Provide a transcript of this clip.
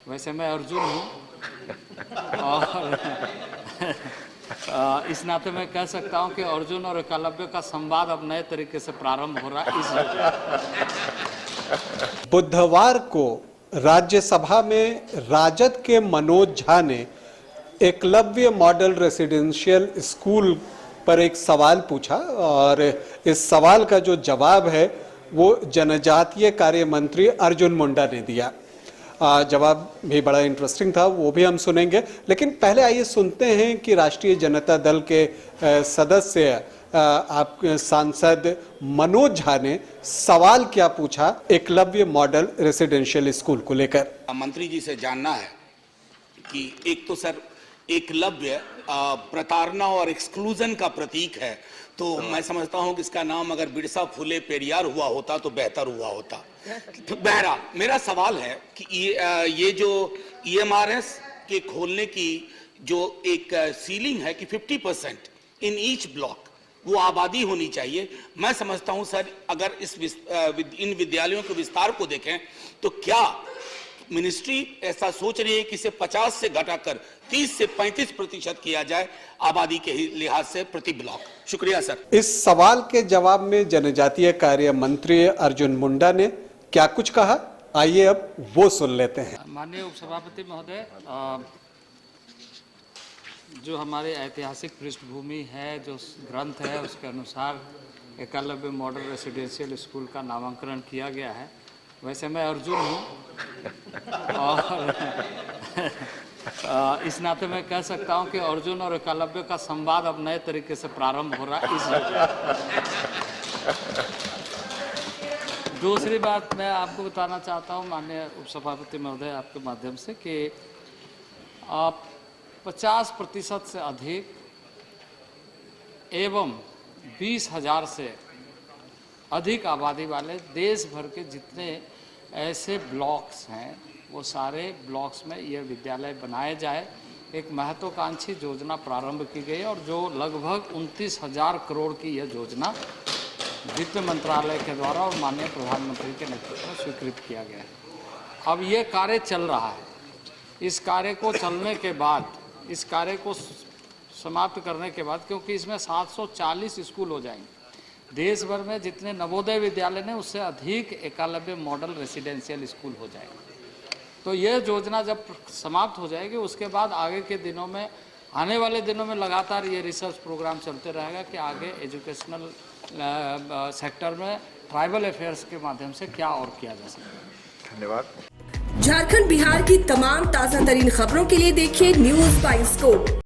वैसे मैं अर्जुन हूँ और इस नाते मैं कह सकता हूँ कि अर्जुन और एकलव्य का संवाद अब नए तरीके से प्रारंभ हो रहा है। बुधवार को राज्यसभा में राजद के मनोज झा ने एकलव्य मॉडल रेसिडेंशियल स्कूल पर एक सवाल पूछा और इस सवाल का जो जवाब है वो जनजातीय कार्य मंत्री अर्जुन मुंडा ने दिया। जवाब भी बड़ा इंटरेस्टिंग था, वो भी हम सुनेंगे, लेकिन पहले आइए सुनते हैं कि राष्ट्रीय जनता दल के सदस्य आप सांसद मनोज झा ने सवाल क्या पूछा एकलव्य मॉडल रेसिडेंशियल स्कूल को लेकर। मंत्री जी से जानना है कि एक तो सर एकलव्य प्रताड़ना और एक्सक्लूजन का प्रतीक है, तो मैं समझता हूं कि इसका नाम अगर बिरसा फुले पेरियार हुआ होता तो बेहतर हुआ होता। तो बहरहाल मेरा सवाल है कि ये जो EMRS के खोलने की जो एक सीलिंग है कि 50% इन ईच ब्लॉक वो आबादी होनी चाहिए। मैं समझता हूं सर अगर इन विद्यालयों के विस्तार को देखें तो क्या मिनिस्ट्री ऐसा सोच रही है कि इसे 50 से घटाकर 30 से 35% किया जाए आबादी के लिहाज से प्रति ब्लॉक। शुक्रिया सर। इस सवाल के जवाब में जनजातीय कार्य मंत्री अर्जुन मुंडा ने क्या कुछ कहा, आइए अब वो सुन लेते हैं। माननीय उपसभापति महोदय, जो हमारे ऐतिहासिक पृष्ठभूमि है, जो ग्रंथ है, उसके अनुसार एकलव्य मॉडल रेसिडेंशियल स्कूल का नामांकन किया गया है। वैसे मैं अर्जुन हूँ और इस नाते मैं कह सकता हूँ कि अर्जुन और एकलव्य का संवाद अब नए तरीके से प्रारंभ हो रहा है। दूसरी बात मैं आपको बताना चाहता हूँ माननीय उपसभापति महोदय आपके माध्यम से कि 50% से अधिक एवं 20,000 से अधिक आबादी वाले देश भर के जितने ऐसे ब्लॉक्स हैं वो सारे ब्लॉक्स में यह विद्यालय बनाए जाए। एक महत्वाकांक्षी योजना प्रारंभ की गई और जो लगभग 29,000 करोड़ की यह योजना वित्त मंत्रालय के द्वारा और माननीय प्रधानमंत्री के नेतृत्व में स्वीकृत किया गया है। अब ये कार्य चल रहा है। इस कार्य को चलने के बाद, इस कार्य को समाप्त करने के बाद, क्योंकि इसमें 740 स्कूल हो जाएंगे, देश भर में जितने नवोदय विद्यालय हैं उससे अधिक एकलव्य मॉडल रेसिडेंशियल स्कूल हो जाएंगे। तो यह योजना जब समाप्त हो जाएगी उसके बाद आगे के दिनों में, आने वाले दिनों में लगातार ये रिसर्च प्रोग्राम चलते रहेगा कि आगे एजुकेशनल सेक्टर में ट्राइबल अफेयर्स के माध्यम से क्या और किया जा सकता है। धन्यवाद। झारखंड बिहार की तमाम ताज़ा तरीन खबरों के लिए देखिए न्यूज़ बाय स्कोप।